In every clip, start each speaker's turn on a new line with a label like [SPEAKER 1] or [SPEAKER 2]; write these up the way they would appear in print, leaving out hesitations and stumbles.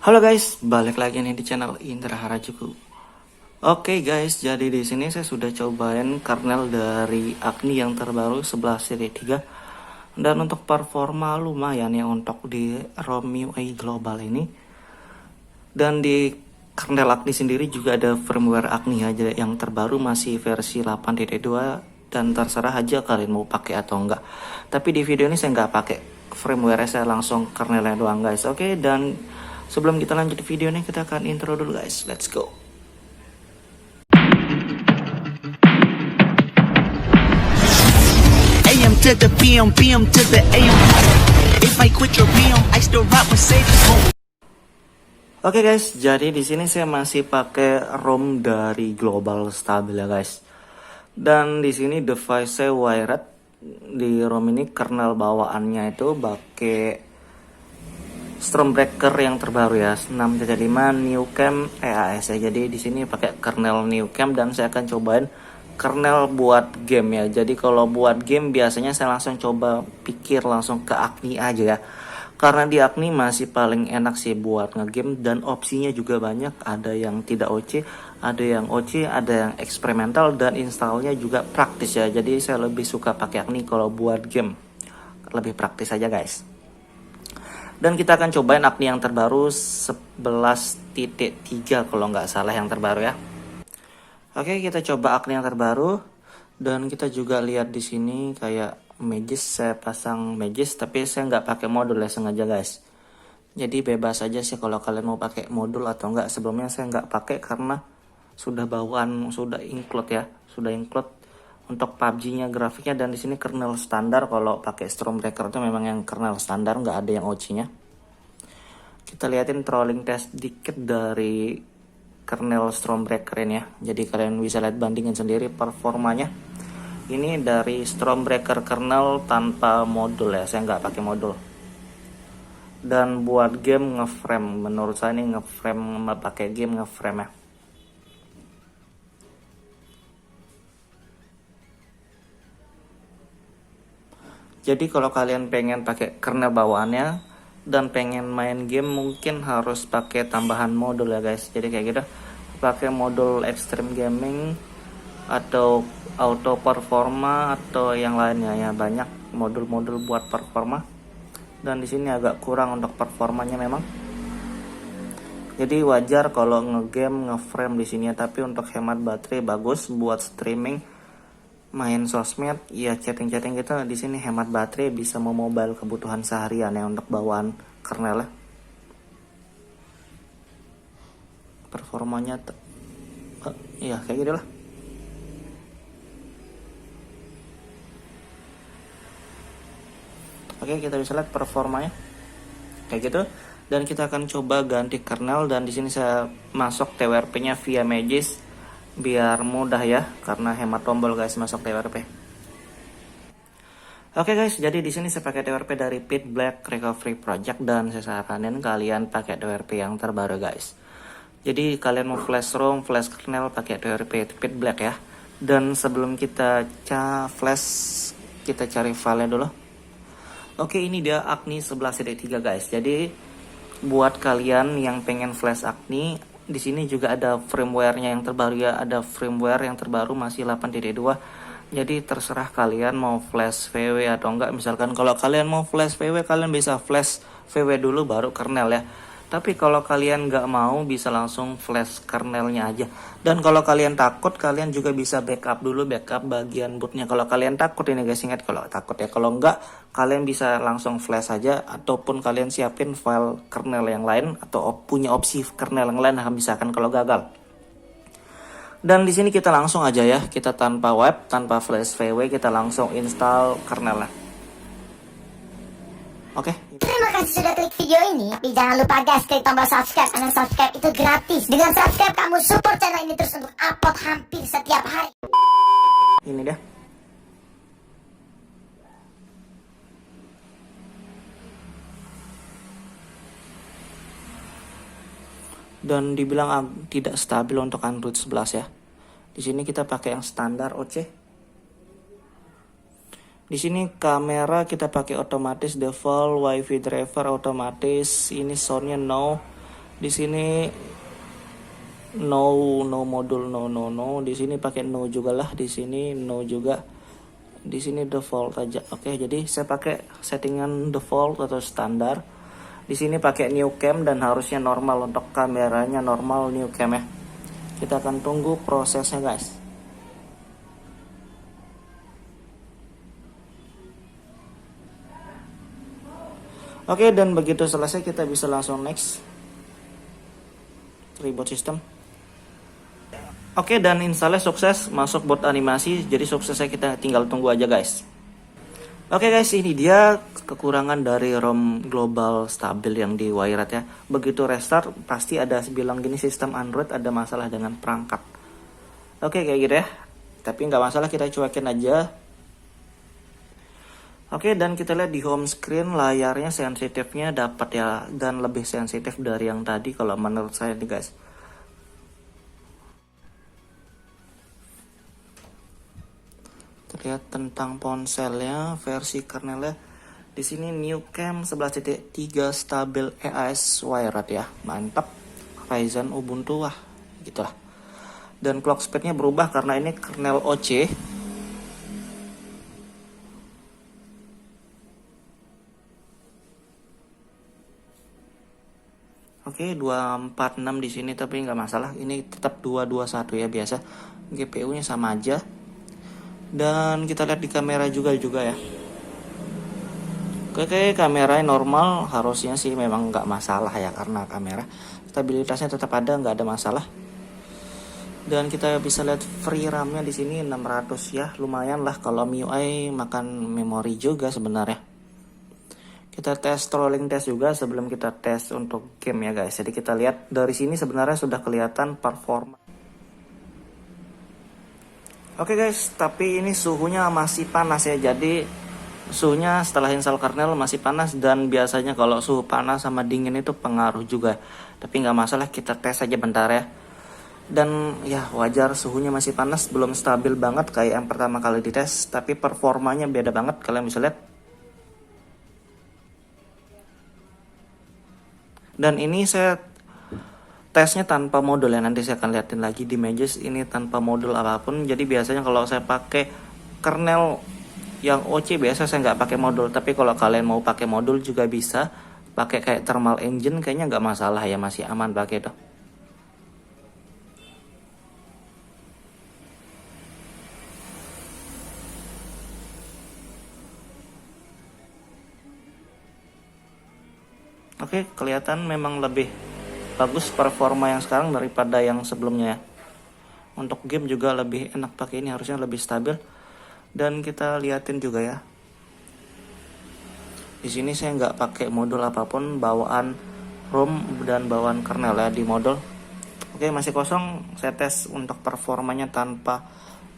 [SPEAKER 1] Halo guys, balik lagi nih di channel Indra Harajuku. Oke guys, jadi di sini saya sudah cobain kernel dari Agni yang terbaru 11.3 dan untuk performa lumayan ya untuk di ROM UI global ini. Dan di kernel Agni sendiri juga ada firmware Agni aja yang terbaru masih versi 8.2 dan terserah aja kalian mau pakai atau enggak. Tapi di video ini saya nggak pakai firmware, saya langsung kernelnya doang guys. Oke, dan sebelum kita lanjut video ini, kita akan intro dulu guys. Let's go.
[SPEAKER 2] AM to the PM, PM to the AM. If I quit your PM, I still rock Mercedes home.
[SPEAKER 1] Oke guys, jadi di sini saya masih pakai ROM dari Global Stabil ya guys. Dan di sini device saya wired. Di ROM ini kernel bawaannya itu pakai Stormbreaker yang terbaru ya, 6.5 Newcam EAS ya. Jadi di sini pakai kernel Newcam dan saya akan cobain kernel buat game ya. Jadi kalau buat game biasanya saya langsung coba pikir langsung ke Agni aja ya. Karena di Agni masih paling enak sih buat ngegame dan opsinya juga banyak. Ada yang tidak OC, ada yang OC, ada yang eksperimental dan installnya juga praktis ya. Jadi saya lebih suka pakai Agni kalau buat game. Lebih praktis aja guys. Dan kita akan cobain Agni yang terbaru 11.3 kalau nggak salah yang terbaru ya. Oke, kita coba Agni yang terbaru dan kita juga lihat di sini kayak Magis, saya pasang Magis tapi saya nggak pakai modul ya sengaja guys. Jadi bebas aja sih kalau kalian mau pakai modul atau enggak. Sebelumnya saya nggak pakai karena sudah bawaan, sudah include ya, sudah include untuk PUBG-nya grafiknya. Dan di sini kernel standar. Kalau pakai Stormbreaker itu memang yang kernel standar, nggak ada yang OC-nya. Kita liatin trolling test dikit dari kernel Stormbreaker ini ya. Jadi kalian bisa lihat bandingin sendiri performanya. Ini dari Stormbreaker kernel tanpa modul ya, saya nggak pakai modul. Dan buat game ngeframe, menurut saya ini ngeframe pakai game ngeframe ya. Jadi kalau kalian pengen pakai kernel bawaannya dan pengen main game mungkin harus pakai tambahan modul ya guys. Jadi kayak gitu, pakai modul Extreme Gaming atau Auto Performa atau yang lainnya ya, banyak modul-modul buat performa. Dan di sini agak kurang untuk performanya memang. Jadi wajar kalau ngegame ngeframe di sini ya, tapi untuk hemat baterai bagus buat streaming, main sosmed, ya chatting-chatting gitu. Di sini hemat baterai, bisa memobile kebutuhan seharian ya untuk bawaan kernel. Performanya ya kayak gitu lah. Oke, kita bisa lihat performanya kayak gitu. Dan kita akan coba ganti kernel dan di sini saya masuk TWRP-nya via Magis biar mudah ya, karena hemat tombol guys masuk TWRP. Oke guys, jadi di sini saya pakai TWRP dari Pit Black Recovery Project dan saya saranin kalian pakai TWRP yang terbaru guys. Jadi kalian mau flash ROM, flash kernel pakai TWRP Pit Black ya. Dan sebelum kita flash, kita cari filenya dulu. Oke, ini dia Agni 11.3 guys. Jadi buat kalian yang pengen flash Agni, di sini juga ada firmware-nya yang terbaru ya. Ada firmware yang terbaru masih 8.2. Jadi terserah kalian mau flash VW atau enggak. Misalkan kalau kalian mau flash VW, kalian bisa flash VW dulu baru kernel ya. Tapi kalau kalian nggak mau, bisa langsung flash kernelnya aja. Dan kalau kalian takut, kalian juga bisa backup dulu, backup bagian bootnya. Kalau kalian takut ini guys, ingat kalau takut ya. Kalau nggak, kalian bisa langsung flash aja. Ataupun kalian siapin file kernel yang lain atau punya opsi kernel yang lain, misalkan kalau gagal. Dan di sini kita langsung aja ya, kita tanpa web, tanpa flash VW, kita langsung install kernelnya. Oke.
[SPEAKER 3] Terima kasih sudah klik video ini. Tapi jangan lupa guys, klik tombol subscribe. Karena subscribe itu gratis. Dengan subscribe kamu support channel ini terus untuk upload hampir setiap hari.
[SPEAKER 1] Ini dia. Dan dibilang tidak stabil untuk Android 11 ya. Di sini kita pakai yang standar OC. Di sini kamera kita pakai otomatis, default, wifi driver otomatis, ini soundnya no, Di sini no modul, no. Di sini pakai no juga lah, di sini no juga. Di sini default aja. Oke, jadi saya pakai settingan default atau standar. Di sini pakai new cam dan harusnya normal, untuk kameranya normal new cam ya. Kita akan tunggu prosesnya guys. Oke, dan begitu selesai kita bisa langsung next. Reboot system. Oke, dan installnya sukses, masuk buat animasi. Jadi suksesnya kita tinggal tunggu aja guys. Oke guys, ini dia kekurangan dari ROM global stabil yang di Wired ya. Begitu restart pasti ada bilang gini, sistem Android ada masalah dengan perangkat. Oke, kayak gitu ya. Tapi nggak masalah, kita cuekin aja. Oke, dan kita lihat di home screen layarnya sensitifnya dapat ya, dan lebih sensitif dari yang tadi kalau menurut saya nih guys. Terlihat tentang ponselnya, versi kernelnya di sini new cam 11.3 stabil EAS Wired ya, mantap. Ryzen Ubuntu, wah gitulah. Dan clock speednya berubah karena ini kernel OC. Oke, 246 di sini tapi nggak masalah. Ini tetap 221 ya, biasa. GPU-nya sama aja. Dan kita lihat di kamera juga ya. Oke, kameranya normal, harusnya sih memang nggak masalah ya, karena kamera stabilitasnya tetap ada, nggak ada masalah. Dan kita bisa lihat free RAM-nya di sini 600 ya, lumayan lah. Kalau MIUI makan memori juga sebenarnya. Kita tes trolling test juga sebelum kita tes untuk game ya guys. Jadi kita lihat dari sini sebenarnya sudah kelihatan performa. Oke guys, tapi ini suhunya masih panas ya. Jadi suhunya setelah install kernel masih panas, dan biasanya kalau suhu panas sama dingin itu pengaruh juga. Tapi nggak masalah, kita tes aja bentar ya. Dan ya wajar suhunya masih panas, belum stabil banget kayak yang pertama kali dites. Tapi performanya beda banget, kalian bisa lihat. Dan ini saya tesnya tanpa modul ya, nanti saya akan liatin lagi di Mages, ini tanpa modul apapun. Jadi biasanya kalau saya pakai kernel yang OC biasa saya nggak pakai modul, tapi kalau kalian mau pakai modul juga bisa, pakai kayak thermal engine kayaknya nggak masalah ya, masih aman pakai itu. Oke, kelihatan memang lebih bagus performa yang sekarang daripada yang sebelumnya ya. Untuk game juga lebih enak pakai ini, harusnya lebih stabil. Dan kita liatin juga ya. Di sini saya nggak pakai modul apapun, bawaan ROM dan bawaan kernel ya di modul. Oke, masih kosong. Saya tes untuk performanya tanpa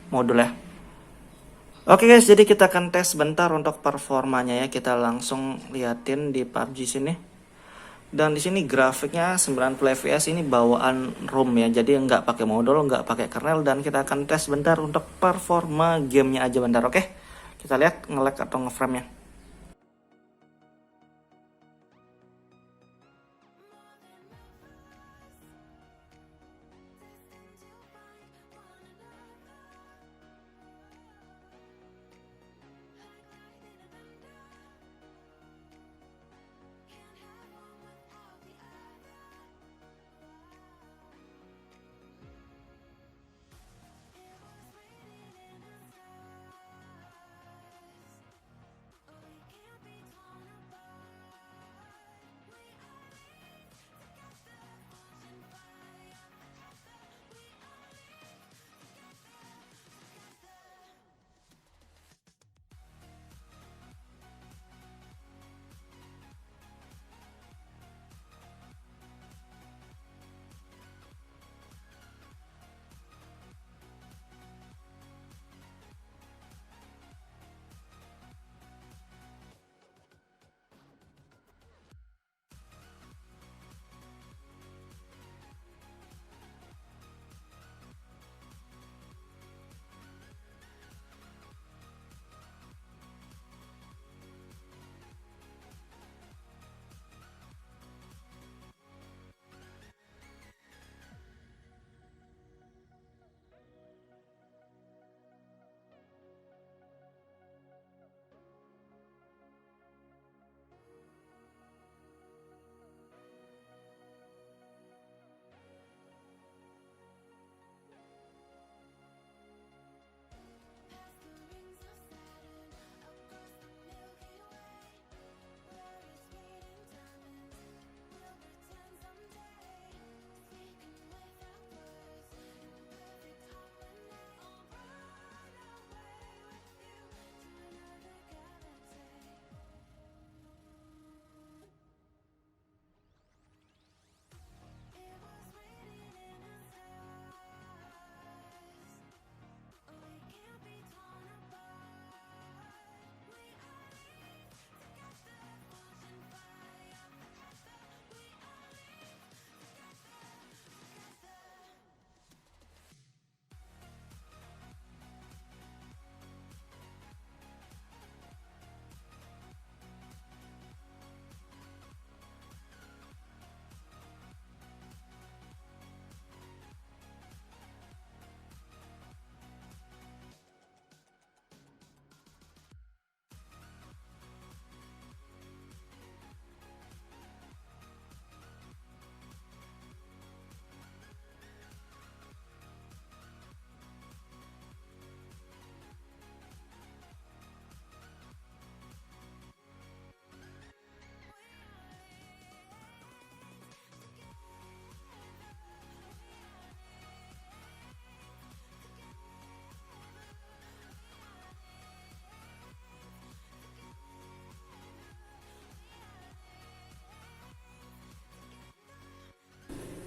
[SPEAKER 1] modul ya. Oke guys, jadi kita akan tes bentar untuk performanya ya. Kita langsung liatin di PUBG sini. Dan di sini grafiknya 90 fps, ini bawaan ROM ya, jadi nggak pakai modul, nggak pakai kernel. Dan kita akan tes bentar untuk performa gamenya aja bentar. Oke, kita lihat nge-lag atau ngeframe-nya.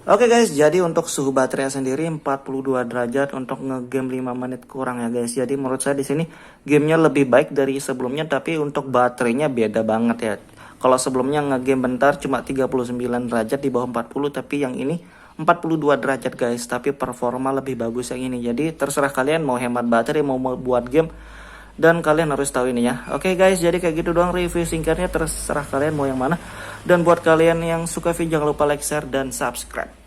[SPEAKER 1] Oke guys, jadi untuk suhu baterai sendiri 42 derajat untuk ngegame 5 menit kurang ya guys. Jadi menurut saya di sini gamenya lebih baik dari sebelumnya, tapi untuk baterainya beda banget ya. Kalau sebelumnya ngegame bentar cuma 39 derajat di bawah 40, tapi yang ini 42 derajat guys, tapi performa lebih bagus yang ini. Jadi terserah kalian mau hemat baterai, mau buat game, dan kalian harus tahu ini ya. Oke guys, jadi kayak gitu doang review singkatnya, terserah kalian mau yang mana. Dan buat kalian yang suka video jangan lupa like, share, dan subscribe.